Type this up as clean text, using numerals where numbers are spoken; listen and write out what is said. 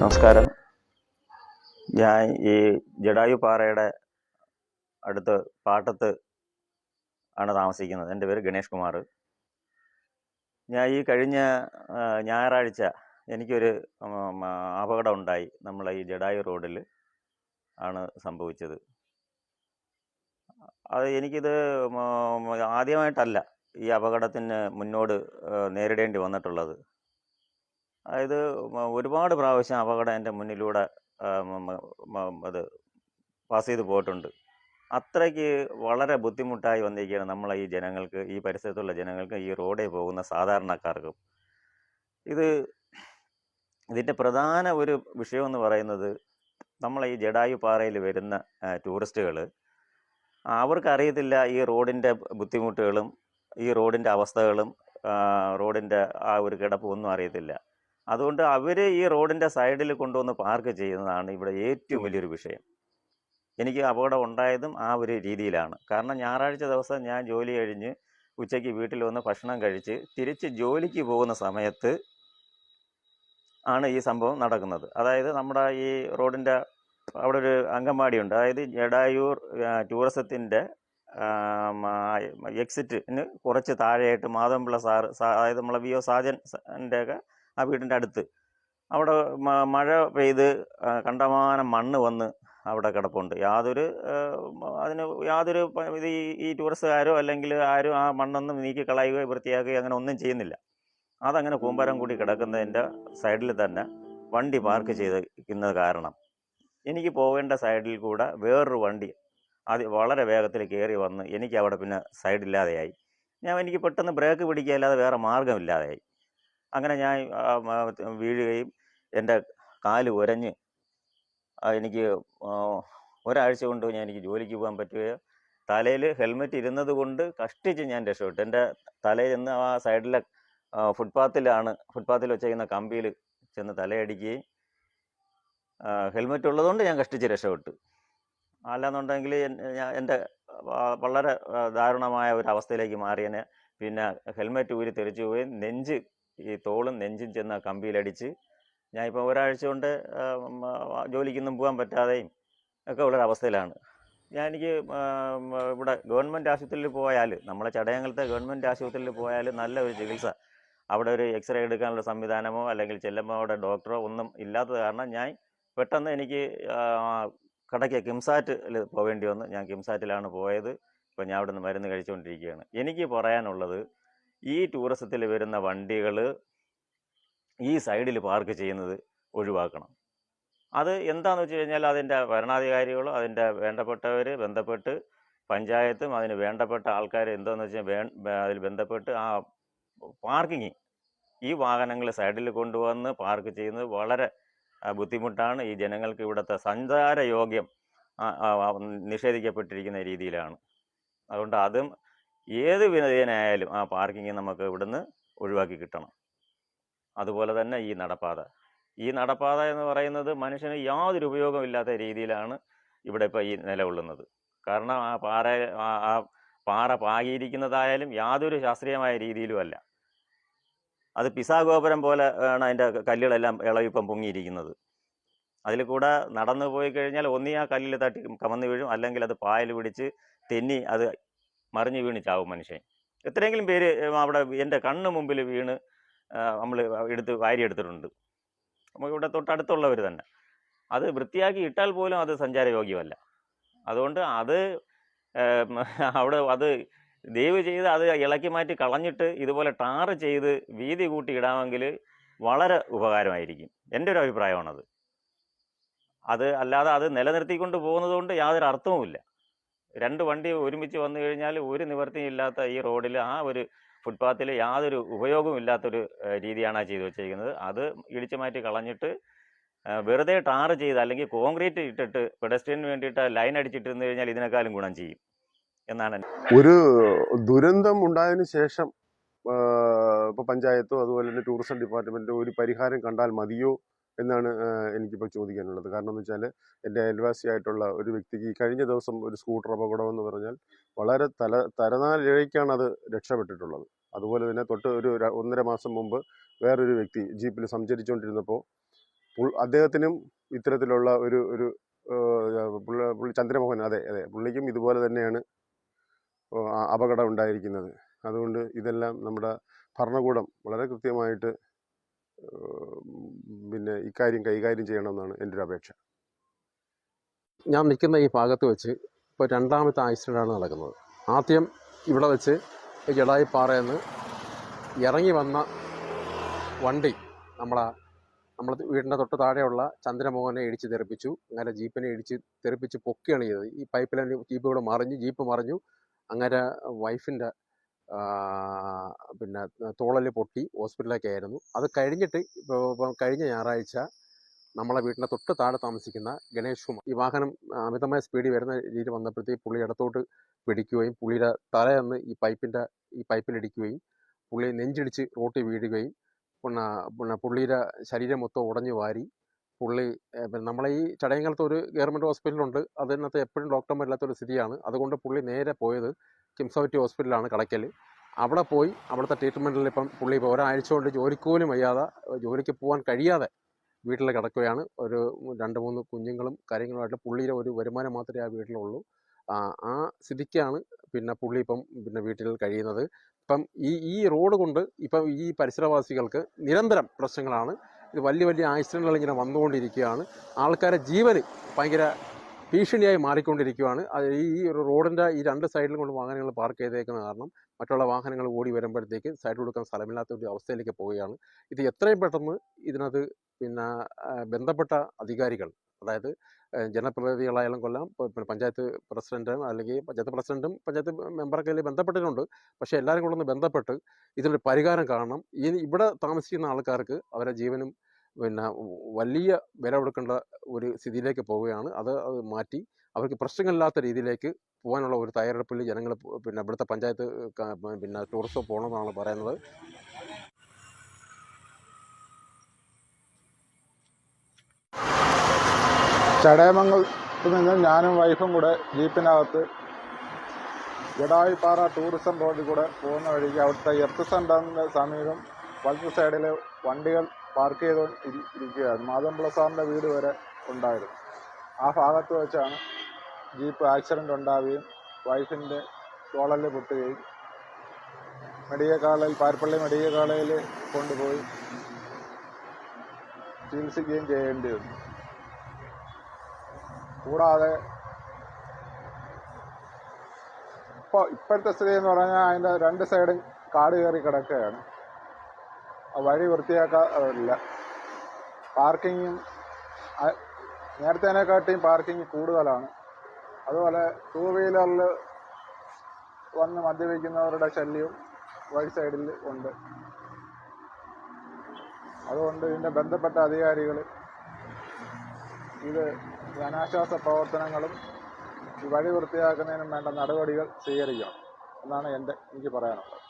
നമസ്കാരം. ഞാൻ ഈ ജടായു പാറയുടെ അടുത്ത് പാട്ടത്ത് ആണ് താമസിക്കുന്നത്. എൻ്റെ പേര് ഗണേഷ് കുമാർ. ഞാൻ ഈ കഴിഞ്ഞ ഞായറാഴ്ച എനിക്കൊരു അപകടം ഉണ്ടായി. നമ്മളെ ഈ ജടായു റോഡിൽ ആണ് സംഭവിച്ചത്. അത് എനിക്കിത് ആദ്യമായിട്ടല്ല ഈ അപകടത്തിന് മുന്നോട് നേരിടേണ്ടി വന്നിട്ടുള്ളത്. അതായത് ഒരുപാട് പ്രാവശ്യം അപകടം എൻ്റെ മുന്നിലൂടെ അത് പാസ് ചെയ്ത് പോയിട്ടുണ്ട്. അത്രയ്ക്ക് വളരെ ബുദ്ധിമുട്ടായി വന്നിരിക്കുകയാണ് നമ്മളെ ഈ ജനങ്ങൾക്ക്, ഈ പരിസരത്തുള്ള ജനങ്ങൾക്ക്, ഈ റോഡിൽ പോകുന്ന സാധാരണക്കാർക്കും. ഇതിൻ്റെ പ്രധാന ഒരു വിഷയമെന്ന് പറയുന്നത്, നമ്മളെ ഈ ജടായു പാറയിൽ വരുന്ന ടൂറിസ്റ്റുകൾ, അവർക്കറിയത്തില്ല ഈ റോഡിൻ്റെ ബുദ്ധിമുട്ടുകളും ഈ റോഡിൻ്റെ അവസ്ഥകളും റോഡിൻ്റെ ആ ഒരു കിടപ്പും ഒന്നും അറിയത്തില്ല. അതുകൊണ്ട് അവർ ഈ റോഡിൻ്റെ സൈഡിൽ കൊണ്ടുവന്ന് പാർക്ക് ചെയ്യുന്നതാണ് ഇവിടെ ഏറ്റവും വലിയൊരു വിഷയം. എനിക്ക് അപകടം ഉണ്ടായതും ആ ഒരു രീതിയിലാണ്. കാരണം ഞായറാഴ്ച ദിവസം ഞാൻ ജോലി കഴിഞ്ഞ് ഉച്ചയ്ക്ക് വീട്ടിൽ വന്ന് ഭക്ഷണം കഴിച്ച് തിരിച്ച് ജോലിക്ക് പോകുന്ന സമയത്ത് ആണ് ഈ സംഭവം നടക്കുന്നത്. അതായത് നമ്മുടെ ഈ റോഡിൻ്റെ അവിടെ ഒരു അങ്കമാടിയുണ്ട്. അതായത് ജടായൂർ ടൂറിസത്തിൻ്റെ എക്സിറ്റിന് കുറച്ച് താഴെയായിട്ട് മാധവൻപിള്ള അതായത് നമ്മളെ വി ഒ സാജൻ്റെയൊക്കെ ആ വീടിൻ്റെ അടുത്ത് അവിടെ മഴ പെയ്ത് കണ്ടമാനം മണ്ണ് വന്ന് അവിടെ കിടപ്പുണ്ട്. അതിന് യാതൊരു ഈ ടൂറിസ്റ്റുകാരോ അല്ലെങ്കിൽ ആരും ആ മണ്ണൊന്നും നീക്കി കളയുകയോ വൃത്തിയാക്കുകയോ അങ്ങനെ ഒന്നും ചെയ്യുന്നില്ല. അതങ്ങനെ കൂമ്പാരം കൂടി കിടക്കുന്നതിൻ്റെ സൈഡിൽ തന്നെ വണ്ടി പാർക്ക് ചെയ്തിരിക്കുന്നത് കാരണം എനിക്ക് പോകേണ്ട സൈഡിൽ കൂടെ വേറൊരു വണ്ടി വളരെ വേഗത്തിൽ കയറി വന്ന് എനിക്ക് അവിടെ പിന്നെ സൈഡില്ലാതെയായി. എനിക്ക് പെട്ടെന്ന് ബ്രേക്ക് പിടിക്കുകയല്ലാതെ വേറെ മാർഗമില്ലാതെയായി. അങ്ങനെ ഞാൻ വീഴുകയും എൻ്റെ കാല് ഉരഞ്ഞ് എനിക്ക് ഒരാഴ്ച കൊണ്ട് എനിക്ക് ജോലിക്ക് പോകാൻ പറ്റുകയോ, തലയിൽ ഹെൽമെറ്റ് ഇരുന്നത് കൊണ്ട് കഷ്ടിച്ച് ഞാൻ രക്ഷപ്പെട്ടു. എൻ്റെ തലയിൽ നിന്ന് ആ സൈഡിലെ ഫുട്പാത്തിൽ വെച്ചിരിക്കുന്ന കമ്പിയിൽ ചെന്ന് തലയടിക്കുകയും ഹെൽമെറ്റ് ഉള്ളതുകൊണ്ട് ഞാൻ കഷ്ടിച്ച് രക്ഷപ്പെട്ടു. അല്ലാന്നുണ്ടെങ്കിൽ എൻ്റെ വളരെ ദാരുണമായ ഒരു അവസ്ഥയിലേക്ക് മാറിയനെ. പിന്നെ ഹെൽമെറ്റ് ഊരി തെറിച്ചു പോയി ഈ തോളും നെഞ്ചും ചെന്ന കമ്പിയിലടിച്ച് ഞാനിപ്പോൾ ഒരാഴ്ച കൊണ്ട് ജോലിക്കൊന്നും പോകാൻ പറ്റാതെയും ഒക്കെ ഉള്ളൊരവസ്ഥയിലാണ്. എനിക്ക് ഇവിടെ ഗവൺമെൻറ് ആശുപത്രിയിൽ പോയാൽ, നമ്മളെ ചടയങ്ങളത്തെ ഗവൺമെൻറ് ആശുപത്രിയിൽ പോയാൽ നല്ല ഒരു ചികിത്സ, അവിടെ ഒരു എക്സ്റേ എടുക്കാനുള്ള സംവിധാനമോ അല്ലെങ്കിൽ ചെല്ലുമ്പോൾ അവിടെ ഡോക്ടറോ ഒന്നും ഇല്ലാത്തത് കാരണം ഞാൻ പെട്ടെന്ന് എനിക്ക് കടയ്ക്ക് കിംസാറ്റിൽ പോവേണ്ടി വന്നു. ഞാൻ കിംസാറ്റിലാണ് പോയത്. ഇപ്പോൾ ഞാൻ അവിടെ നിന്ന് മരുന്ന് കഴിച്ചുകൊണ്ടിരിക്കുകയാണ്. എനിക്ക് പറയാനുള്ളത്, ഈ ടൂറിസത്തിൽ വരുന്ന വണ്ടികൾ ഈ സൈഡിൽ പാർക്ക് ചെയ്യുന്നത് ഒഴിവാക്കണം. അത് എന്താണെന്ന് വെച്ച് കഴിഞ്ഞാൽ അതിൻ്റെ ഭരണാധികാരികളോ അതിൻ്റെ വേണ്ടപ്പെട്ടവർ ബന്ധപ്പെട്ട് പഞ്ചായത്തും അതിന് വേണ്ടപ്പെട്ട ആൾക്കാർ എന്താണെന്ന് വെച്ചാൽ അതിൽ ബന്ധപ്പെട്ട് ആ പാർക്കിങ്, ഈ വാഹനങ്ങൾ സൈഡിൽ കൊണ്ടുവന്ന് പാർക്ക് ചെയ്യുന്നത് വളരെ ബുദ്ധിമുട്ടാണ്. ഈ ജനങ്ങൾക്ക് ഇവിടുത്തെ സഞ്ചാരയോഗ്യം നിഷേധിക്കപ്പെട്ടിരിക്കുന്ന രീതിയിലാണ്. അതുകൊണ്ട് അതും ഏത് വിധേനയായാലും ആ പാർക്കിങ് നമുക്ക് ഇവിടുന്ന് ഒഴിവാക്കി കിട്ടണം. അതുപോലെ തന്നെ ഈ നടപ്പാത എന്ന് പറയുന്നത് മനുഷ്യന് യാതൊരു ഉപയോഗമില്ലാത്ത രീതിയിലാണ് ഇവിടെ ഇപ്പോൾ ഈ നിലകൊള്ളുന്നത്. കാരണം ആ പാറ പാകിയിരിക്കുന്നതായാലും യാതൊരു ശാസ്ത്രീയമായ രീതിയിലും അല്ല. അത് പിസാ ഗോപുരം പോലെ ആണ് അതിൻ്റെ കല്ലുകളെല്ലാം ഇളവിപ്പം പൊങ്ങിയിരിക്കുന്നത്. അതിൽ കൂടെ നടന്നു പോയി കഴിഞ്ഞാൽ ഒന്നീ ആ കല്ലിൽ തട്ടി കമന്ന് വീഴും, അല്ലെങ്കിൽ അത് പായൽ പിടിച്ച് തെന്നി അത് മറിഞ്ഞു വീണ് ചാവും മനുഷ്യൻ. എത്രയെങ്കിലും പേര് അവിടെ എൻ്റെ കണ്ണ് മുമ്പിൽ വീണ് നമ്മൾ വാരിയെടുത്തിട്ടുണ്ട്. നമുക്കിവിടെ തൊട്ടടുത്തുള്ളവർ തന്നെ. അത് വൃത്തിയാക്കി ഇട്ടാൽ പോലും അത് സഞ്ചാരയോഗ്യമല്ല. അതുകൊണ്ട് അത് ദയവ് ചെയ്ത് അത് ഇളക്കി മാറ്റി കളഞ്ഞിട്ട് ഇതുപോലെ ടാറ് ചെയ്ത് വീതി കൂട്ടി ഇടാമെങ്കിൽ വളരെ ഉപകാരമായിരിക്കും. എൻ്റെ ഒരു അഭിപ്രായമാണത്. അല്ലാതെ അത് നിലനിർത്തിക്കൊണ്ട് പോകുന്നത് കൊണ്ട് യാതൊരു അർത്ഥവുമില്ല. രണ്ട് വണ്ടി ഒരുമിച്ച് വന്നു കഴിഞ്ഞാൽ ഒരു നിവർത്തിയും ഇല്ലാത്ത ഈ റോഡിൽ, ആ ഒരു ഫുട്പാത്തിൽ യാതൊരു ഉപയോഗവും ഇല്ലാത്തൊരു രീതിയാണ് ചെയ്തു വെച്ചിരിക്കുന്നത്. അത് ഇടിച്ചു മാറ്റി കളഞ്ഞിട്ട് വെറുതെ ടാറ് ചെയ്ത് അല്ലെങ്കിൽ കോൺക്രീറ്റ് ഇട്ടിട്ട് പെഡസ്ട്രിയന് വേണ്ടിയിട്ട് ലൈൻ അടിച്ചിട്ടിരുന്നു കഴിഞ്ഞാൽ ഇതിനേക്കാളും ഗുണം ചെയ്യും എന്നാണ്. ഒരു ദുരന്തം ഉണ്ടായതിനു ശേഷം ഇപ്പോൾ പഞ്ചായത്തോ അതുപോലെ തന്നെ ടൂറിസം ഡിപ്പാർട്ട്മെൻറ്റോ ഒരു പരിഹാരം കണ്ടാൽ മതിയോ എന്നാണ് എനിക്കിപ്പോൾ ചോദിക്കാനുള്ളത്. കാരണം എന്ന് വെച്ചാൽ എൻ്റെ അയൽവാസിയായിട്ടുള്ള ഒരു വ്യക്തിക്ക് കഴിഞ്ഞ ദിവസം ഒരു സ്കൂട്ടർ അപകടം എന്ന് പറഞ്ഞാൽ വളരെ തരനാലിഴയ്ക്കാണ് അത് രക്ഷപ്പെട്ടിട്ടുള്ളത്. അതുപോലെ തന്നെ തൊട്ട് ഒരു 1.5 മാസം മുമ്പ് വേറൊരു വ്യക്തി ജീപ്പിൽ സഞ്ചരിച്ചുകൊണ്ടിരുന്നപ്പോൾ അദ്ദേഹത്തിനും ഇത്തരത്തിലുള്ള ഒരു ഒരു പുള്ളി ചന്ദ്രമോഹൻ, അതെ അതെ, പുള്ളിക്കും ഇതുപോലെ തന്നെയാണ് അപകടം ഉണ്ടായിരിക്കുന്നത്. അതുകൊണ്ട് ഇതെല്ലാം നമ്മുടെ ഭരണകൂടം വളരെ കൃത്യമായിട്ട് പിന്നെ ഇക്കാര്യം കൈകാര്യം ചെയ്യണമെന്നാണ് എൻ്റെ ഒരു അപേക്ഷ. ഞാൻ നിൽക്കുന്ന ഈ ഭാഗത്ത് വെച്ച് ഇപ്പോൾ രണ്ടാമത്തെ ആക്സിഡൻ്റാണ് നടക്കുന്നത്. ആദ്യം ഇവിടെ വെച്ച് ജടായിപ്പാറയിൽ നിന്ന് ഇറങ്ങി വന്ന വണ്ടി നമ്മളെ വീടിൻ്റെ തൊട്ട് താഴെയുള്ള ചന്ദ്രമോഹനെ ഇടിച്ച് തെറിപ്പിച്ചു. അങ്ങനെ ജീപ്പിനെ ഇടിച്ച് തെറിപ്പിച്ച് പൊക്കുകയാണ് ചെയ്തത്. ഈ പൈപ്പ് ലൈൻ ജീപ്പ് ഇവിടെ മറിഞ്ഞു, ജീപ്പ് മറിഞ്ഞു. അങ്ങനെ വൈഫിൻ്റെ പിന്നെ തോളല് പൊട്ടി ഹോസ്പിറ്റലിലേക്കായിരുന്നു. അത് കഴിഞ്ഞിട്ട് ഇപ്പോൾ കഴിഞ്ഞ ഞായറാഴ്ച നമ്മളെ വീടിൻ്റെ തൊട്ട് താഴെ താമസിക്കുന്ന ഗണേഷ് കുമാർ ഈ വാഹനം അമിതമായ സ്പീഡിൽ വരുന്ന രീതിയിൽ വന്നപ്പോഴത്തേക്ക് പുള്ളി ഇടത്തോട്ട് പിടിക്കുകയും പുള്ളിയുടെ തലയെന്ന് ഈ പൈപ്പിലിടിക്കുകയും പുള്ളി നെഞ്ചിടിച്ച് റോട്ടിൽ വീഴുകയും പിന്നെ പുള്ളിയുടെ ശരീരം മൊത്തം ഉടഞ്ഞു വാരി പുള്ളി നമ്മളെ ഈ ചടയങ്കലത്ത് ഒരു ഗവൺമെൻറ് ഹോസ്പിറ്റലുണ്ട്. അതിനകത്ത് എപ്പോഴും ഡോക്ടർമാരില്ലാത്തൊരു സ്ഥിതിയാണ്. അതുകൊണ്ട് പുള്ളി നേരെ പോയത് കിംസോവിറ്റി ഹോസ്പിറ്റലാണ് കടയ്ക്കൽ. അവിടെ പോയി അവിടുത്തെ ട്രീറ്റ്മെൻറ്റിൽ ഇപ്പം പുള്ളി ഇപ്പോൾ ഒരാഴ്ച കൊണ്ട് ജോലിക്ക് പോലും വയ്യാതെ, ജോലിക്ക് പോകാൻ കഴിയാതെ വീട്ടിൽ കിടക്കുകയാണ്. ഒരു 2-3 കുഞ്ഞുങ്ങളും കാര്യങ്ങളുമായിട്ട് പുള്ളിയുടെ ഒരു വരുമാനം മാത്രമേ ആ വീട്ടിലുള്ളൂ. ആ സ്ഥിതിക്കാണ് പിന്നെ പുള്ളി ഇപ്പം പിന്നെ വീട്ടിൽ കഴിയുന്നത്. ഇപ്പം ഈ റോഡ് കൊണ്ട് ഇപ്പം ഈ പരിസരവാസികൾക്ക് നിരന്തരം പ്രശ്നങ്ങളാണ്. ഇത് വലിയ വലിയ ആക്സിഡൻറ്റുകൾ ഇങ്ങനെ വന്നുകൊണ്ടിരിക്കുകയാണ്. ആൾക്കാരെ ജീവന് ഭയങ്കര ഭീഷണിയായി മാറിക്കൊണ്ടിരിക്കുകയാണ്. അത് ഈ റോഡിൻ്റെ ഈ 2 സൈഡിലും കൊണ്ട് വാഹനങ്ങൾ പാർക്ക് ചെയ്തേക്കുന്ന കാരണം മറ്റുള്ള വാഹനങ്ങൾ ഓടി വരുമ്പോഴത്തേക്ക് സൈഡ് കൊടുക്കാൻ സ്ഥലമില്ലാത്ത ഒരു അവസ്ഥയിലേക്ക് പോവുകയാണ്. ഇത് എത്രയും പെട്ടെന്ന് ഇതിനകത്ത് പിന്നെ ബന്ധപ്പെട്ട അധികാരികൾ, അതായത് ജനപ്രതിനിധികളായാലും കൊല്ലാം, പിന്നെ പഞ്ചായത്ത് പ്രസിഡന്റ് അല്ലെങ്കിൽ പഞ്ചായത്ത് പ്രസിഡന്റും പഞ്ചായത്ത് മെമ്പറൊക്കെ ഇതിൽ ബന്ധപ്പെട്ടിട്ടുണ്ട്. പക്ഷേ എല്ലാവരും കൂടെ ഒന്ന് ബന്ധപ്പെട്ട് ഇതിനൊരു പരിഹാരം കാണണം. ഇവിടെ താമസിക്കുന്ന ആൾക്കാർക്ക് അവരുടെ ജീവനും പിന്നെ വലിയ വില കൊടുക്കേണ്ട ഒരു സ്ഥിതിയിലേക്ക് പോവുകയാണ്. അത് മാറ്റി അവർക്ക് പ്രശ്നങ്ങളില്ലാത്ത രീതിയിലേക്ക് പോകാനുള്ള ഒരു തയ്യാറെടുപ്പിൽ ജനങ്ങൾ പിന്നെ ഇവിടുത്തെ പഞ്ചായത്ത് പിന്നെ ടൂറിസം പോകണമെന്നാണ് പറയുന്നത്. ചടയമംഗലത്ത് നിന്ന് ഞാനും വൈഫും കൂടെ ജീപ്പിനകത്ത് ജടായിപ്പാറ ടൂറിസം റോഡിൽ കൂടെ പോകുന്ന വഴിക്ക് അവിടുത്തെ എർത്ത് സെൻ്ററിൻ്റെ സമീപം വലത്ത് സൈഡിൽ വണ്ടികൾ പാർക്ക് ചെയ്തുകൊണ്ടിരിക്കുകയായിരുന്നു. മാധവൻപിള്ള സാറിൻ്റെ വീട് വരെ ഉണ്ടായിരുന്നു. ആ ഭാഗത്ത് വെച്ചാണ് ജീപ്പ് ആക്സിഡൻ്റ് ഉണ്ടാവുകയും വൈഫിൻ്റെ തോളല് പൊട്ടുകയും പാരിപ്പള്ളി മെഡിക്കൽ കോളേജിൽ കൊണ്ടുപോയി ചികിത്സിക്കുകയും ചെയ്യേണ്ടി വന്നു. കൂടാതെ ഇപ്പോഴത്തെ സ്ഥിതി എന്ന് പറഞ്ഞാൽ അതിൻ്റെ 2 സൈഡും കാട് കയറി കിടക്കുകയാണ്. വഴി വൃത്തിയാക്കാറില്ല. പാർക്കിങ്ങും നേരത്തേനെക്കാട്ടിയും പാർക്കിങ് കൂടുതലാണ്. അതുപോലെ 2 വീലറിൽ വന്ന് മദ്യപിക്കുന്നവരുടെ ശല്യവും വഴി സൈഡിൽ ഉണ്ട്. അതുകൊണ്ട് ഇതിൻ്റെ ബന്ധപ്പെട്ട അധികാരികൾ ഇത് ജനാശ്വാസ പ്രവർത്തനങ്ങളും ഈ വഴി വൃത്തിയാക്കുന്നതിനും വേണ്ട നടപടികൾ സ്വീകരിക്കണം എന്നാണ് എനിക്ക് പറയാനുള്ളത്.